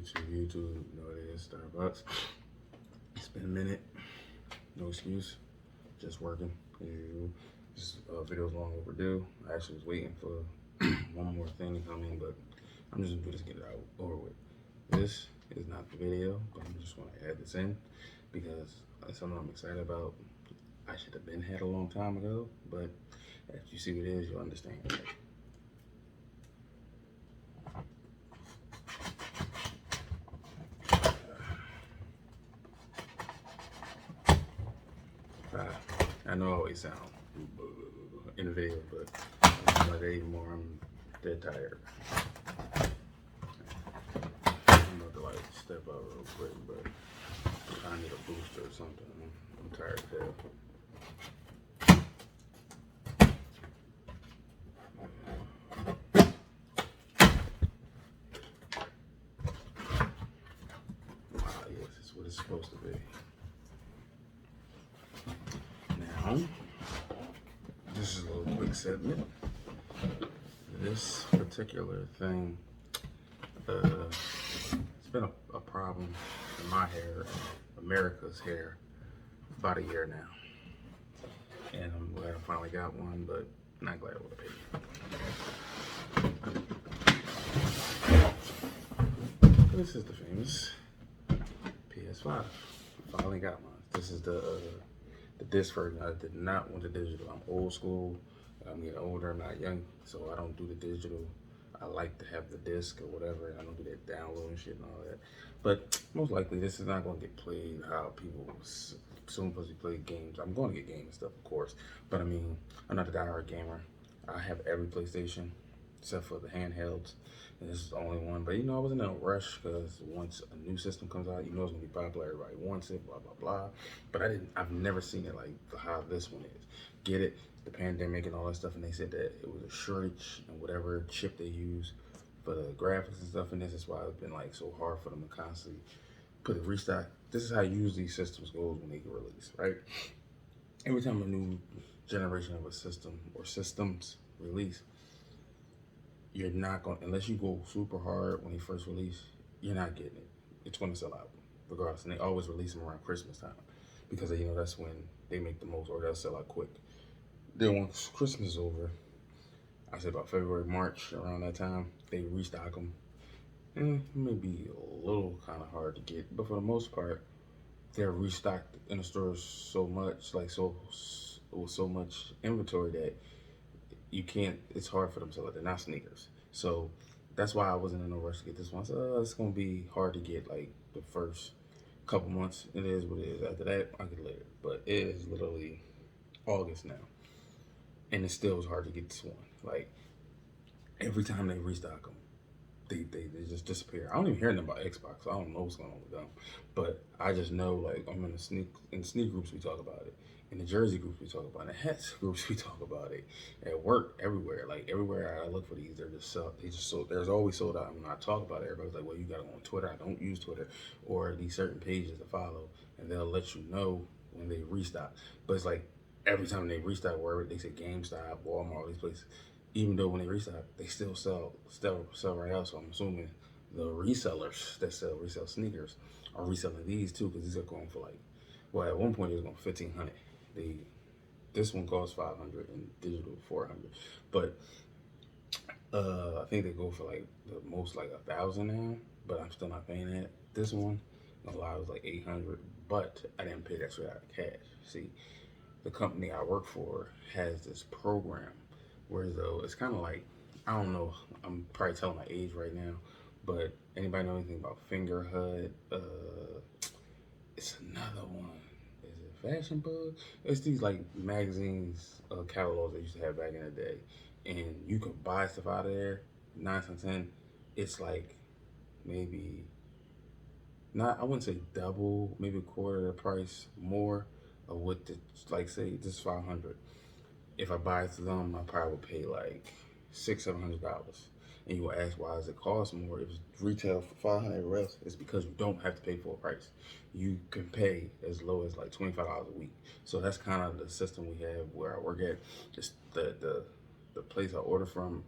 YouTube, you know what it is, Starbucks. It's been a minute, no excuse, just working as usual. This video's long overdue. I actually was waiting for one more thing to come in, but I'm just gonna get it out over with. This is not the video, but I just want to add this in because it's something I'm excited about. I should have been had a long time ago, but as you see what it is, you'll understand. I know I always sound in the video, but I'm not anymore. I'm dead tired. I'm about to like step out real quick, but I need a booster or something. I'm tired of hell. Yes, it's what it's supposed to be. Now, this is a little quick segment. This particular thing, it's been a problem in my hair, America's hair, about a year now. And I'm glad I finally got one, but not glad with it. This is the famous PS5. Finally got mine. This is the disc version. I did not want the digital. I'm old school. I'm getting older. I'm not young, so I don't do the digital. I like to have the disc or whatever. I don't do that download and shit and all that. But most likely, this is not going to get played how people assume supposed to play games. I'm going to get games and stuff, of course. But I mean, I'm not a diehard gamer. I have every PlayStation except for the handhelds. And this is the only one. But you know, I wasn't in a rush because once a new system comes out, you know it's gonna be popular. Everybody wants it, blah blah blah. But I've never seen it like how this one is. Get it? The pandemic and all that stuff, and they said that it was a shortage and whatever chip they use for the graphics and stuff in this. That's why it's been like so hard for them to constantly put a restock. This is how usually systems goes when they get released, right? Every time a new generation of a system or systems release, you're not going, unless you go super hard when they first release, you're not getting it. It's going to sell out regardless. And they always release them around Christmas time because you know that's when they make the most, or they'll sell out quick. Then once Christmas is over, I say about February, March, around that time, they restock them. And it may be a little kind of hard to get, but for the most part, they're restocked in the stores so much, like with so much inventory that you can't, it's hard for them to sell it. They're not sneakers. So that's why I wasn't in no rush to get this one. So it's gonna be hard to get like the first couple months. It is what it is. After that, I get later. But it is literally August now. And it still is hard to get this one. Like every time they restock them, they just disappear. I don't even hear nothing about Xbox. So I don't know what's going on with them. But I just know, like, I'm in the sneak groups we talk about it. In the jersey groups we talk about it. In the hats groups we talk about it. At work, everywhere. Like everywhere I look for these, there's always sold out. And when I talk about it, everybody's like, well, you got it on Twitter. I don't use Twitter. Or these certain pages to follow, and they'll let you know when they restock. But it's like every time they restock, wherever they say GameStop, Walmart, all these places, even though when they restock, they still sell right out. So I'm assuming the resellers that resell sneakers are reselling these too, because these are going for like, well, at one point it was going for $1,500. This one costs $500 and digital $400, but I think they go for like the most like $1,000 now. But I'm still not paying that. This one, a lot was like $800, but I didn't pay that extra out of cash. See, the company I work for has this program where though it's kind of like, I don't know, I'm probably telling my age right now, but anybody know anything about Fingerhood? It's another one. Is it Fashion Bug? It's these like magazines, catalogs they used to have back in the day, and you could buy stuff out of there. 9 times 10, it's like maybe not, I wouldn't say double, maybe a quarter of the price more of what the, like say this 500. If I buy it to them, I probably would pay like $600-700. And you will ask, why does it cost more? If it's retail for 500 everywhere else, it's because you don't have to pay full price. You can pay as low as like $25 a week. So that's kind of the system we have where I work at. Just the place I order from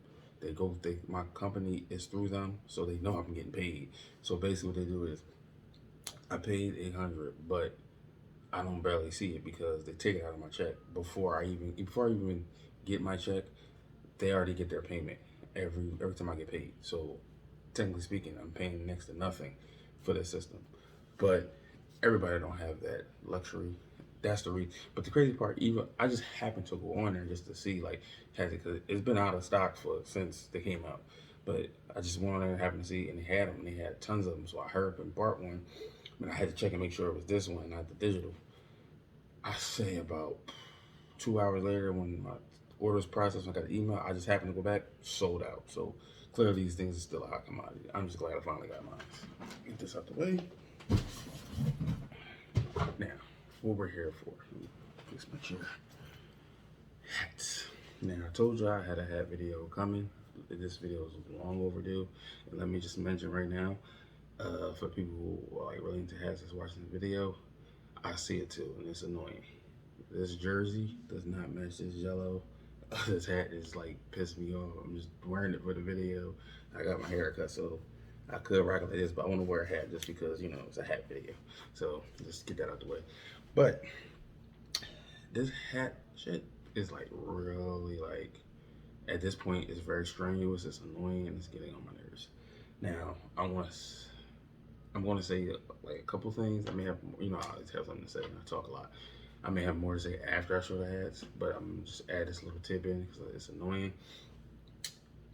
My company is through them, so they know I'm getting paid. So basically, what they do is I paid 800, but I don't barely see it because they take it out of my check before I even get my check. They already get their payment every time I get paid. So technically speaking, I'm paying next to nothing for the system. But everybody don't have that luxury. That's the reason. But the crazy part, even I just happened to go on there just to see like has it, because it's been out of stock since they came out. But I just went on there and happened to see, and they had them, and they had tons of them. So I hurried up and bought one, but I had to check and make sure it was this one, not the digital. I say about 2 hours later, when my order was processed, I got an email. I just happened to go back, sold out. So clearly, these things are still a hot commodity. I'm just glad I finally got mine. Get this out the way. Now, what we're here for. Fix my chair. Hats. Now, I told you I had a hat video coming. This video is long overdue. And let me just mention right now, for people who are like really into hats that's watching the video, I see it too, and it's annoying. This jersey does not match this yellow. This hat is like pissing me off. I'm just wearing it for the video. I got my hair cut, so I could rock it like this, but I want to wear a hat just because, you know, it's a hat video. So just get that out the way. But this hat shit is like really like, at this point, it's very strenuous, it's annoying, and it's getting on my nerves. Now, I'm going to say like a couple things. I may have, you know, I always have something to say and I talk a lot. I may have more to say after I show the hats, but I'm just add this little tip in because it's annoying.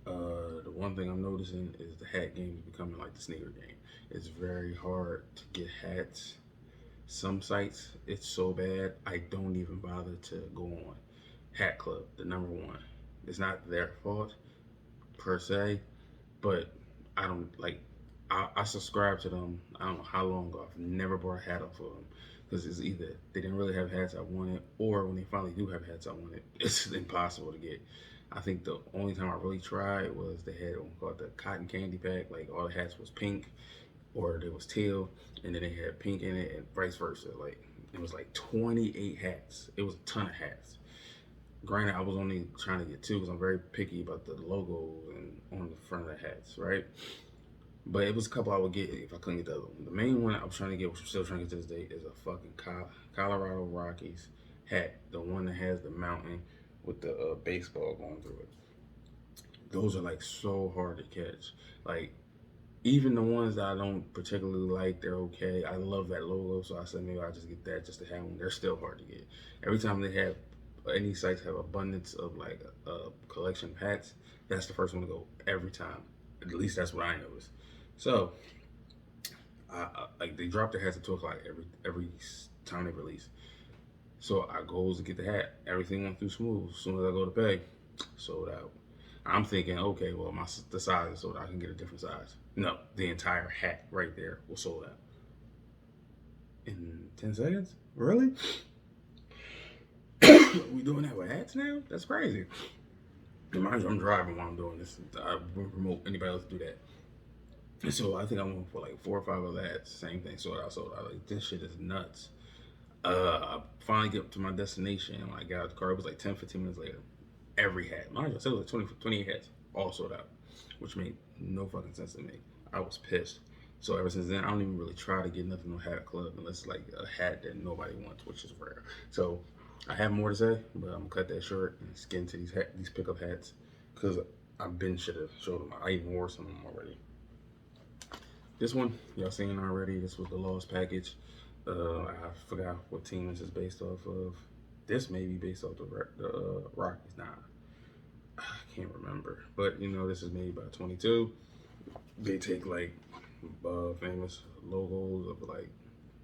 The one thing I'm noticing is the hat game is becoming like the sneaker game. It's very hard to get hats. Some sites, it's so bad, I don't even bother to go on. Hat Club, the number one. It's not their fault per se, but I don't like. I subscribe to them. I don't know how long ago. I've never bought a hat off of them because it's either they didn't really have hats I wanted, or when they finally do have hats I wanted, it's impossible to get. I think the only time I really tried was they had one called the Cotton Candy Pack. Like all the hats was pink, or there was teal, and then they had pink in it, and vice versa. Like it was like 28 hats. It was a ton of hats. Granted, I was only trying to get two because I'm very picky about the logos and on the front of the hats, right? But it was a couple I would get if I couldn't get the other one. The main one I was trying to get, which I'm still trying to get to this day, is a fucking Colorado Rockies hat. The one that has the mountain with the baseball going through it. Those are like so hard to catch. Like even the ones that I don't particularly like, they're okay. I love that logo, so I said maybe I'll just get that just to have one. They're still hard to get. Every time they have, any sites have abundance of like a collection of hats, that's the first one to go every time. At least that's what I noticed. So, like they drop their hats at 2 o'clock every time they release. So I goes to get the hat. Everything went through smooth. As soon as I go to pay, sold out. I'm thinking, okay, well the size is sold out. I can get a different size. No, the entire hat right there was sold out in 10 seconds. Really? We doing that with hats now? That's crazy. Mind you, I'm driving while I'm doing this. I wouldn't promote anybody else to do that. And so I think I went for like 4 or 5 of that. Same thing, sold out. Like, this shit is nuts. I finally get to my destination, and when I got out the car, it was like 10, 15 minutes later. Every hat, mind you, I said it was like 28 hats, all sold out, which made no fucking sense to me. I was pissed. So ever since then, I don't even really try to get nothing on Hat Club unless it's like a hat that nobody wants, which is rare. So I have more to say, but I'm gonna cut that short and just get into these pickup hats because I've been should have showed them. I even wore some of them already. This one, y'all seen already. This was the Lost Package. I forgot what team this is based off of. This may be based off the Rockies. Nah, I can't remember. But you know, this is made by 22. They take like famous logos of like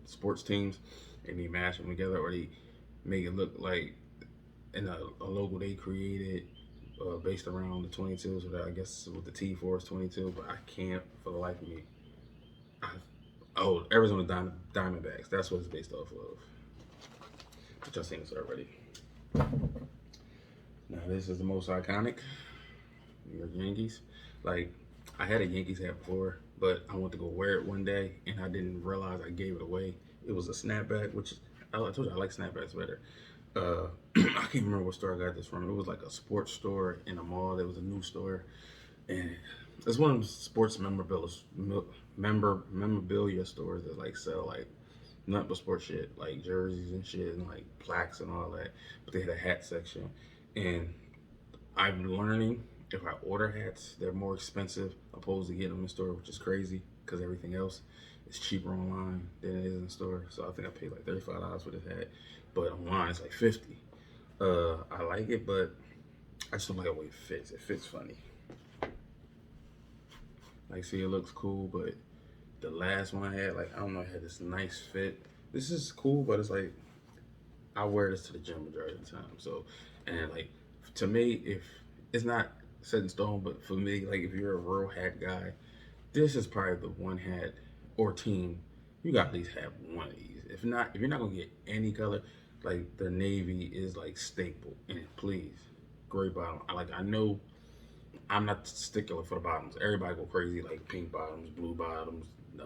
sports teams and they mash them together, or they make it look like in a logo they created based around the 22. So that I guess with the T for is 22, but I can't for the life of me. Arizona Diamondbacks. That's what it's based off of. But y'all seen this already. Now this is the most iconic. New York Yankees. Like I had a Yankees hat before, but I went to go wear it one day and I didn't realize I gave it away. It was a snapback, which I told you I like snapbacks better. I can't remember what store I got this from. It was like a sports store in a mall. There was a new store, and it's one of them sports memorabilia stores that like sell like nothing but sports shit, like jerseys and shit, and like plaques and all that. But they had a hat section, and I'm learning if I order hats, they're more expensive opposed to getting them in the store, which is crazy because everything else is cheaper online than it is in the store. So I think I paid like $35 for this hat, but online it's like 50. I like it, but I just don't like the way it fits. It fits funny. Like, see, it looks cool, but the last one I had, like, I don't know, it had this nice fit. This is cool, but it's like I wear this to the gym majority of the time. So, and like to me, if it's not set in stone, but for me, like if you're a real hat guy, this is probably the one hat or team you got to at least have one of these. If not, if you're not gonna get any color, like the navy is like staple. And please, gray bottom. I know I'm not stickler for the bottoms. Everybody go crazy like pink bottoms, blue bottoms,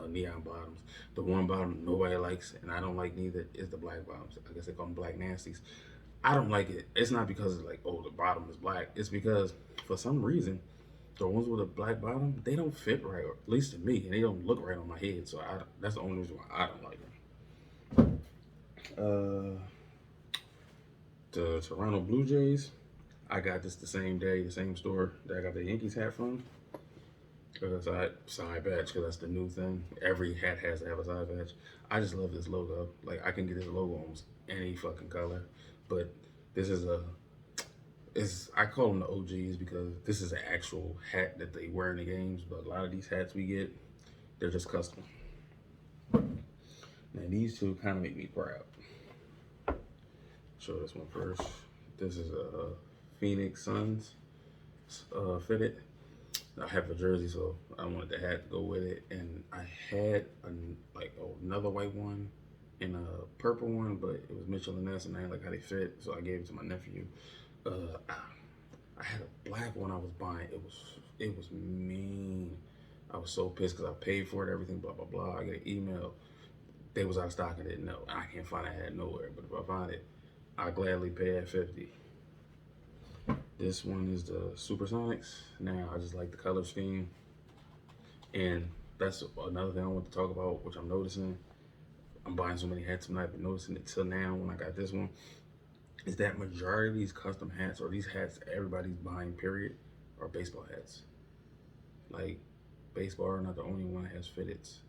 neon bottoms. The one bottom nobody likes, and I don't like neither, is the black bottoms. I guess they call them black nasties. I don't like it. It's not because it's like, oh, the bottom is black. It's because for some reason, the ones with a black bottom, they don't fit right, or at least to me, and they don't look right on my head. So that's the only reason why I don't like them. The Toronto Blue Jays, I got this the same day, the same store that I got the Yankees hat from. Because I side badge, because that's the new thing. Every hat has to have a side badge. I just love this logo. Like I can get this logo almost any fucking color, but this is I call them the OGs because this is an actual hat that they wear in the games. But a lot of these hats we get, they're just custom. Now these two kind of make me proud. Show this one first. This is a Phoenix Suns fitted. I have a jersey, so I wanted the hat to go with it. And I had another white one and a purple one, but it was Mitchell and Ness, and I didn't like how they fit, so I gave it to my nephew. I had a black one I was buying. It was mean. I was so pissed because I paid for it, everything, blah blah blah. I get an email. They was out of stock. I didn't know. I can't find a hat nowhere. But if I find it, I gladly pay at 50. This one is the Supersonics. Now I just like the color scheme, and that's another thing I want to talk about, which I'm noticing. I'm buying so many hats, I'm not even noticing it till now when I got this one. Is that majority of these custom hats or these hats everybody's buying, period, are baseball hats. Like baseball are not the only one that has fitteds.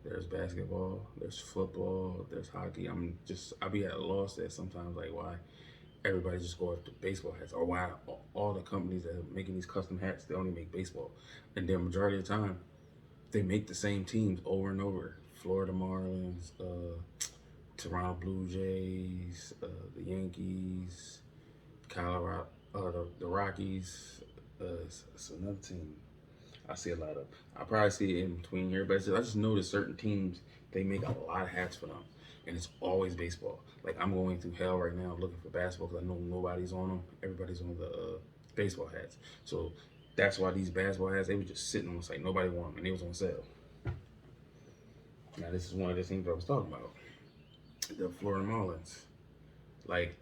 There's basketball, there's football, there's hockey. I be at a loss at sometimes like why everybody just go after baseball hats, or why all the companies that are making these custom hats, they only make baseball. And the majority of the time, they make the same teams over and over. Florida Marlins, Toronto Blue Jays, the Yankees, Colorado, the Rockies. It's another team I see a lot of. I probably see it in between here, but I just noticed certain teams, they make a lot of hats for them. And it's always baseball. Like I'm going through hell right now looking for basketball because I know nobody's on them. Everybody's on the baseball hats. So that's why these basketball hats, they were just sitting on the site. Nobody wanted them, and they was on sale. Now this is one of the things I was talking about. The Florida Marlins. Like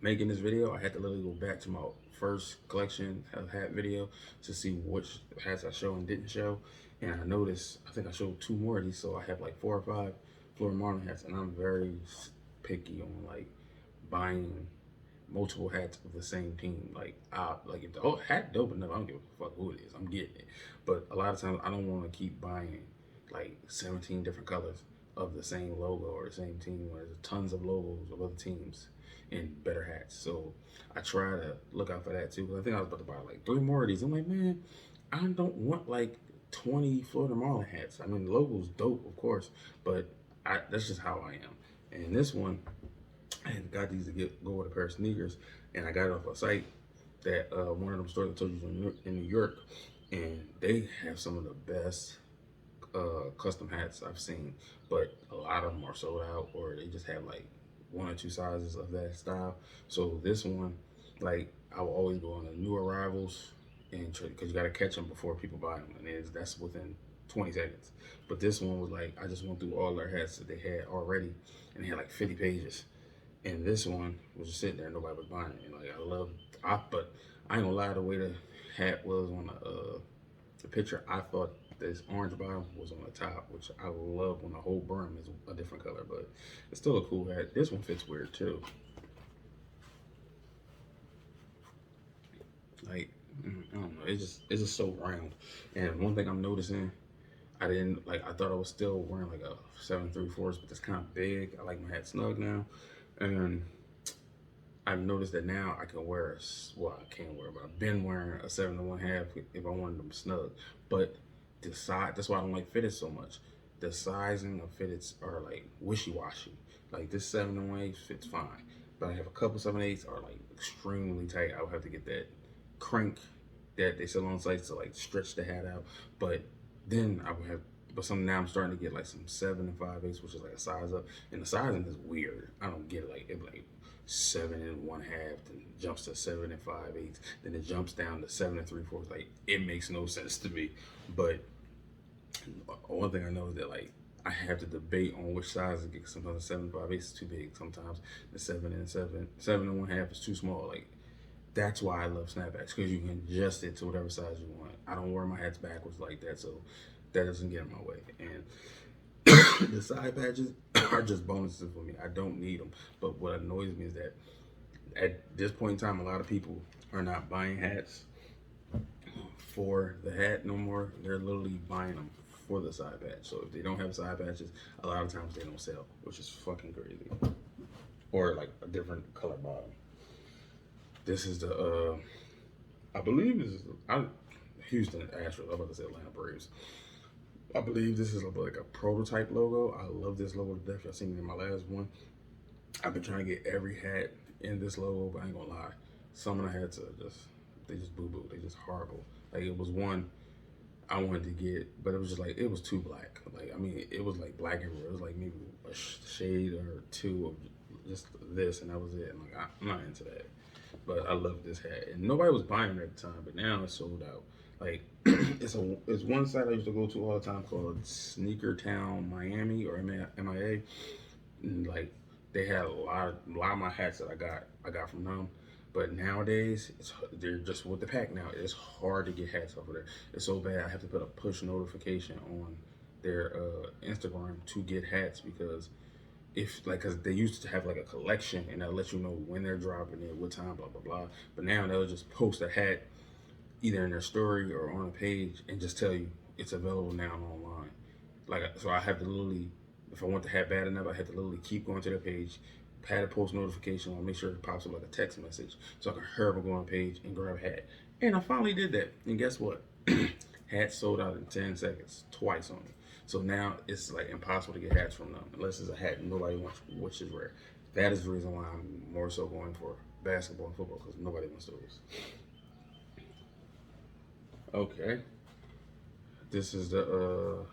making this video, I had to literally go back to my first collection of hat video to see which hats I show and didn't show. And I noticed, I think I showed 2 more of these, so I have like 4 or 5 Florida Marlin hats, and I'm very picky on like buying multiple hats of the same team. Like if the hat dope enough, I don't give a fuck who it is, I'm getting it. But a lot of times I don't want to keep buying like 17 different colors of the same logo or the same team where there's tons of logos of other teams and better hats. So I try to look out for that too. Cause I think I was about to buy like 3 more of these. I'm like, man, I don't want like 20 Florida Marlin hats. I mean, the logo's dope, of course, but that's just how I am. And this one, I had got these to go with a pair of sneakers, and I got it off a site that one of them stores I told you in New York, and they have some of the best custom hats I've seen, but a lot of them are sold out, or they just have like 1 or 2 sizes of that style. So this one, like I will always go on the new arrivals and because you got to catch them before people buy them, and that's within 20 seconds. But this one was like, I just went through all their hats that they had already, and they had like 50 pages. And this one was just sitting there, nobody was buying it. And like but I ain't gonna lie, the way the hat was on the picture, I thought this orange bottom was on the top, which I love when the whole brim is a different color, but it's still a cool hat. This one fits weird too. Like, I don't know, it's just so round. And one thing I'm noticing, I thought I was still wearing like a 7 3/4, but it's kind of big. I like my hat snug now. And I've noticed that now I can wear well, I can't wear, but I've been wearing a 7 1/2 if I wanted them snug. But the size, that's why I don't like fitteds so much. The sizing of fitteds are like wishy-washy. Like this 7 1/8 fits fine, but I have a couple 7/8s are like extremely tight. I would have to get that crank that they sell on sites to like stretch the hat out. But then I would have, but some now I'm starting to get like some 7 5/8, which is like a size up, and the sizing is weird. I don't get it. Like it like 7 1/2, then jumps to 7 5/8, then it jumps down to 7 3/4. Like it makes no sense to me. But one thing I know is that like I have to debate on which size to get. Sometimes the 7 5/8 is too big. Sometimes the 7 1/2 is too small. Like that's why I love snapbacks, because you can adjust it to whatever size you want. I don't wear my hats backwards like that, so that doesn't get in my way. And the side patches are just bonuses for me. I don't need them. But what annoys me is that at this point in time, a lot of people are not buying hats for the hat no more. They're literally buying them for the side patch. So if they don't have side patches, a lot of times they don't sell, which is fucking crazy. Or like a different color bottom. This is the I believe this is Houston Astros. I'm about to say Atlanta Braves. I believe this is like a prototype logo. I love this logo to death. Y'all seen it in my last one. I've been trying to get every hat in this logo, but I ain't gonna lie. Some of the hats are they just boo-boo. They just horrible. Like it was one I wanted to get, but it was just like, it was too black. Like, I mean, it was like black everywhere. It was like maybe a shade or two of just this, and that was it. And like, I'm not into that. But I love this hat, and nobody was buying it at the time, but now it's sold out. Like it's one site I used to go to all the time called Sneaker Town Miami or MIA, and like they had a lot of my hats that I got from them. But nowadays they're just with the pack now. It's hard to get hats off of there. It's so bad I have to put a push notification on their Instagram to get hats, because because they used to have like a collection and they'll let you know when they're dropping it, what time, blah blah blah. But now they'll just post a hat either in their story or on a page and just tell you it's available now online. Like, so I have to literally, if I want the hat bad enough, I have to literally keep going to their page, had a post notification on, make sure it pops up like a text message, so I can hurry up and go on the page and grab a hat. And I finally did that, and guess what? Hats sold out in 10 seconds, twice on me. So now it's like impossible to get hats from them unless it's a hat nobody wants, which is rare. That is the reason why I'm more so going for basketball and football, because nobody wants those. Okay, this is the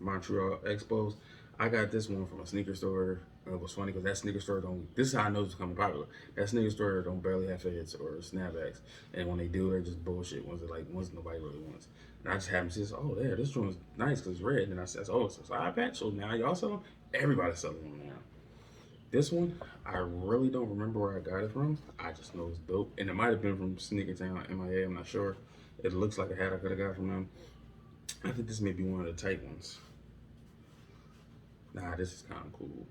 Montreal Expos. I got this one from a sneaker store. It was funny because that sneaker store don't. This is how I know it's becoming popular. That sneaker store don't barely have fits or snapbacks, and when they do, they're just bullshit ones that ones nobody really wants. And I just happened to say, oh yeah, this one's nice because it's red. And I said, oh, it's a side patch. So now y'all sell them. Everybody's selling them now. This one, I really don't remember where I got it from. I just know it's dope, and it might have been from Sneaker Town MIA. I'm not sure. It looks like a hat I could have got from them. I think this may be one of the tight ones. Nah, this is kind of cool.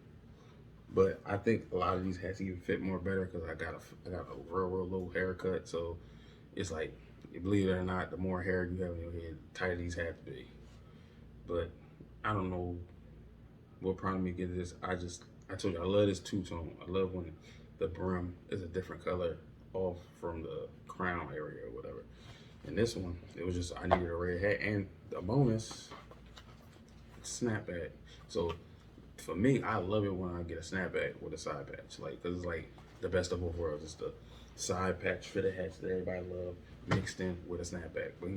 But I think a lot of these hats even fit more better because I got a real low haircut. So it's like, believe it or not, the more hair you have in your head, the tighter these hats be. But I don't know what prompted me to get this. I told you I love this two-tone. I love when the brim is a different color off from the crown area or whatever. And this one, it was just, I needed a red hat, and a bonus, snapback. So for me, I love it when I get a snapback with a side patch, like, cause it's like the best of both worlds. It's the side patch fitted hats that everybody love mixed in with a snapback. But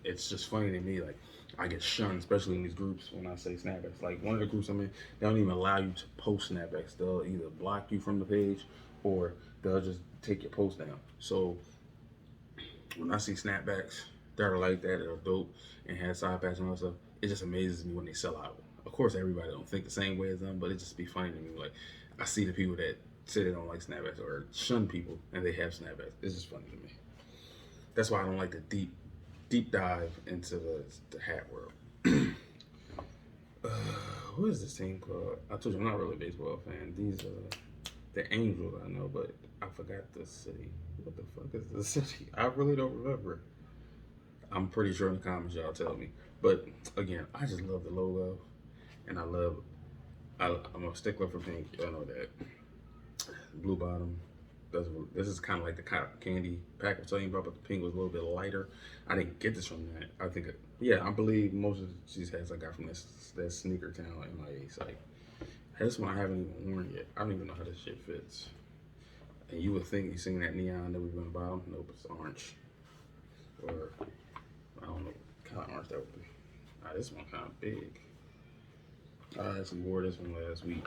it's just funny to me, like I get shunned, especially in these groups when I say snapbacks. Like one of the groups I'm in, they don't even allow you to post snapbacks. They'll either block you from the page or they'll just take your post down. So when I see snapbacks that are like that are dope and have side patch and all that stuff, it just amazes me when they sell out. Of course, everybody don't think the same way as them, but it just be funny to me. Like I see the people that say they don't like snapbacks or shun people and they have snapbacks. It's just funny to me. That's why I don't like the deep dive into the hat world. uh, what is this team called? I told you I'm not really a baseball fan. These the Angels I know, but I forgot the city. What the fuck is the city? I really don't remember. I'm pretty sure in the comments y'all tell me. But again, I just love the logo, and I'm a stickler for pink. Y'all know that. Blue bottom. This is kind of like the candy pack I was telling you about, but the pink was a little bit lighter. I didn't get this from that. I think, I believe most of these hats I got from that sneaker town in my site. This one I haven't even worn yet. I don't even know how this shit fits. And you would think you seen that neon that we've been about. Nope, it's orange. Or, I don't know what kind of orange that would be. This one kind of big. I actually wore this one last week.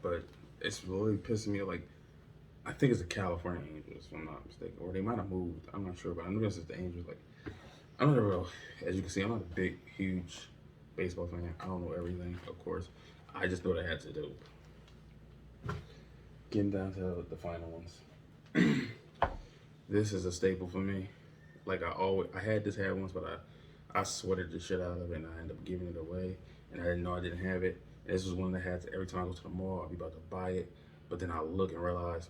But it's really pissing me off. Like, I think it's the California Angels, if I'm not mistaken. Or they might have moved. I'm not sure, but I know this is the Angels. Like, I'm not a real, as you can see, I'm not a big, huge baseball fan. I don't know everything, of course. I just know what I had to do. Getting down to the final ones. This is a staple for me. Like I had this hat once, but I sweated the shit out of it and I ended up giving it away. And I didn't know I didn't have it. And this was one of the hats every time I go to the mall, I'll be about to buy it. But then I look and realize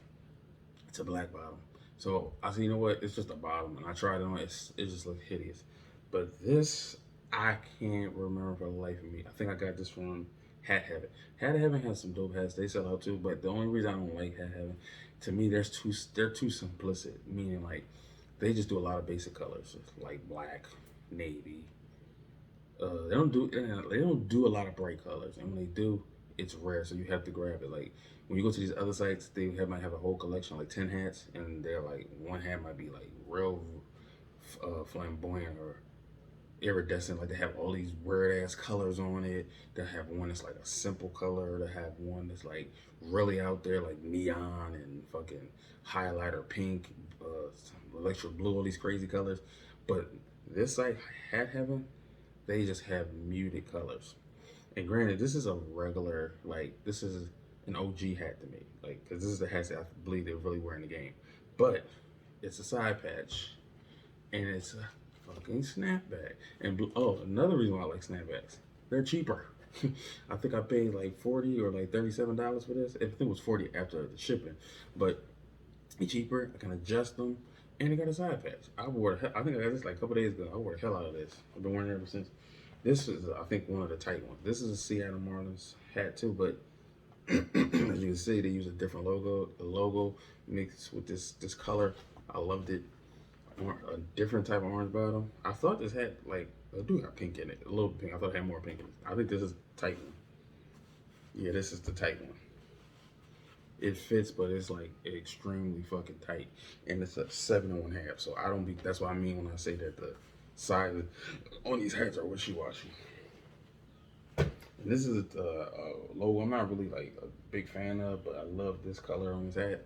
it's a black bottom. So I said, you know what? It's just a bottom. And I tried it on. It just looked hideous. But this, I can't remember for the life of me. I think I got this from Hat Heaven. Hat Heaven has some dope hats. They sell out too. But the only reason I don't like Hat Heaven, to me, they're too simplistic. Meaning like they just do a lot of basic colors, like black, navy. They don't do a lot of bright colors, and when they do, it's rare. So you have to grab it. Like when you go to these other sites, they might have a whole collection, like 10 hats, and they're like one hat might be like real flamboyant or iridescent. Like they have all these weird ass colors on it. They have one that's like a simple color. They have one that's like really out there, like neon and fucking highlighter pink, electric blue, all these crazy colors. But this site, Hat Heaven, they just have muted colors. And granted, this is a regular, like, this is an OG hat to me. Like, because this is the hats that I believe they're really wearing the game. But it's a side patch, and it's a fucking snapback. And another reason why I like snapbacks, they're cheaper. I think I paid like $40 or like $37 for this. I think it was $40 after the shipping. But it's cheaper. I can adjust them. And it got a side patch. I think I got this like a couple days ago. I wore the hell out of this. I've been wearing it ever since. This is, I think, one of the tight ones. This is a Seattle Marlins hat too, but as you can see, they use a different logo. The logo mixed with this color. I loved it. A different type of orange bottom. I thought this hat, like, it do have pink in it. A little pink. I thought it had more pink in it. I think this is the tight one. Yeah, this is the tight one. It fits, but it's like extremely fucking tight, and it's a 7 1/2. So that's what I mean when I say that the size on these hats are wishy-washy. And this is a logo I'm not really like a big fan of, but I love this color on this hat.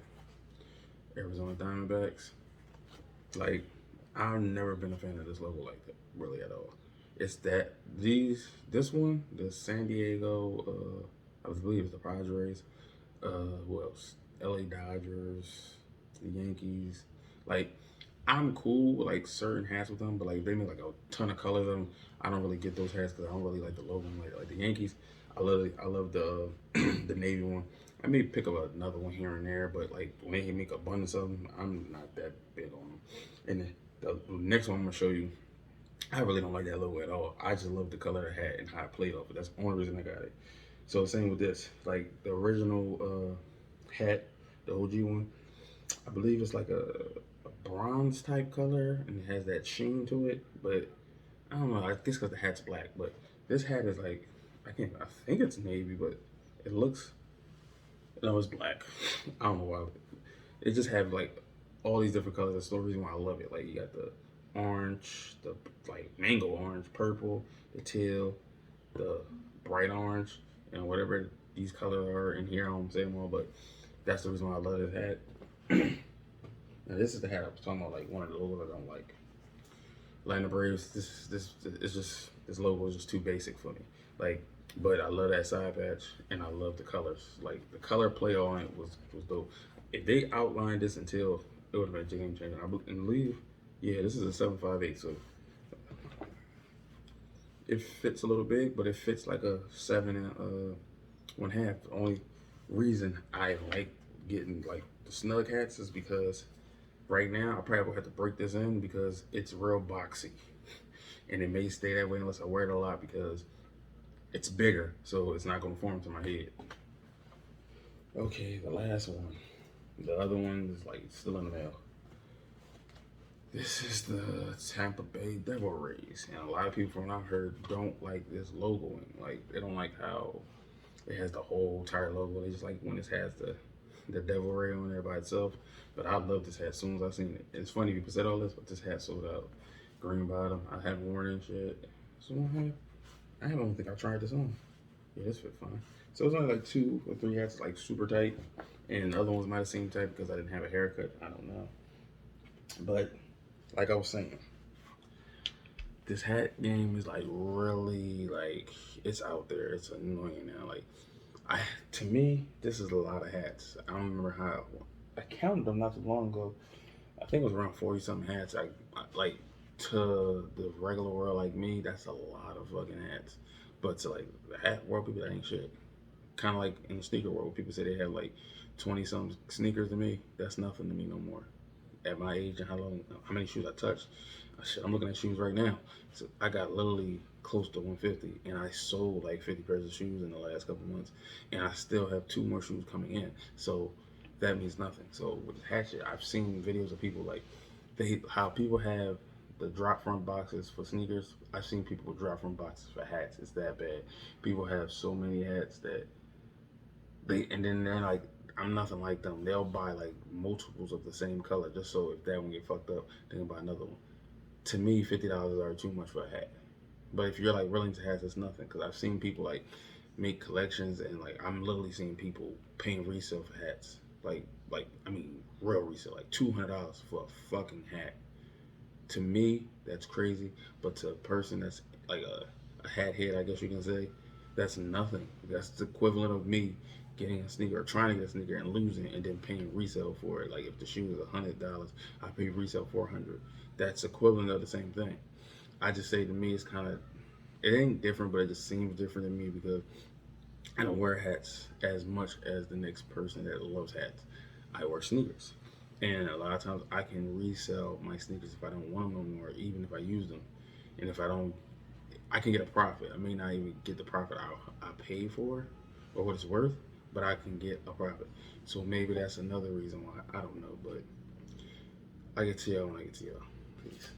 Arizona Diamondbacks. Like, I've never been a fan of this logo like that, really at all. It's this one, the San Diego, I believe it's the Padres. Who else? LA Dodgers, the Yankees. Like, I'm cool with like certain hats with them, but like they make like a ton of colors of them. I don't really get those hats because I don't really like the logo. Like the Yankees, I love the the navy one. I may pick up another one here and there, but like when they make abundance of them, I'm not that big on them. And the next one I'm gonna show you, I really don't like that logo at all. I just love the color of the hat and how I played off it. That's the only reason I got it. So same with this, like the original hat, the OG one, I believe it's like a bronze type color and it has that sheen to it, but I don't know, I guess because the hat's black, but this hat is like, I think it's navy, but it looks, no, it's black. I don't know why. It just have like all these different colors. That's the reason why I love it. Like you got the orange, the like mango orange, purple, the teal, the bright orange, and whatever these colors are in here. I don't say them all, but that's the reason why I love this hat. Now this is the hat I was talking about, like one of the logos I don't like. Atlanta Braves. This logo is just too basic for me. Like, but I love that side patch and I love the colors. Like the color play on it was dope. If they outlined this until it would have been a game changer. I believe, yeah, this is a 7.58, so it fits a little big, but it fits like a 7 and 1/2. The only reason I like getting like the snug hats is because right now I probably will have to break this in because it's real boxy, and it may stay that way unless I wear it a lot because it's bigger, so it's not gonna form to my head. Okay, the last one. The other one is like still in the mail. This is the Tampa Bay Devil Rays, and a lot of people from what I've heard don't like this logoing. Like they don't like how it has the whole entire logo. They just like when it has the Devil Ray on there by itself. But I love this hat as soon as I seen it. It's funny people said all this, but this hat sold out. Green bottom. I haven't worn it and shit. So I don't think I tried this on. Yeah, this fit fine. So it's only like 2 or 3 hats like super tight, and the other ones might have seemed tight because I didn't have a haircut. I don't know, but like I was saying, this hat game is like really like it's out there. It's annoying now. Like to me, this is a lot of hats. I don't remember how I counted them not too long ago. I think it was around 40 something hats. I like to the regular world like me, that's a lot of fucking hats. But to like the hat world people, that ain't shit. Kind of like in the sneaker world, people say they have like 20 some sneakers. To me, that's nothing to me no more. At my age and how many shoes I touched, shit, I'm looking at shoes right now. So I got literally close to 150, and I sold like 50 pairs of shoes in the last couple months, and I still have 2 more shoes coming in. So that means nothing. So with the hat shit, I've seen videos of people like how people have the drop front boxes for sneakers. I've seen people with drop front boxes for hats. It's that bad. People have so many hats that and then they're like, I'm nothing like them. They'll buy like multiples of the same color just so if that one get fucked up, they can buy another one. To me, $50 is already too much for a hat. But if you're like really into hats, it's nothing. Because I've seen people like make collections, and like I'm literally seeing people paying resale for hats. Like I mean real resale, like $200 for a fucking hat. To me, that's crazy. But to a person that's like a hat head, I guess you can say, that's nothing. That's the equivalent of me getting a sneaker or trying to get a sneaker and losing it and then paying resale for it. Like if the shoe is $100, I pay resale $400. That's equivalent of the same thing. I just say to me, it's kind of, it ain't different, but it just seems different to me because I don't wear hats as much as the next person that loves hats. I wear sneakers. And a lot of times I can resell my sneakers if I don't want them no more, even if I use them. And if I don't, I can get a profit. I may not even get the profit I paid for or what it's worth, but I can get a profit. So maybe that's another reason why. I don't know, but I get to y'all when I get to y'all. Peace.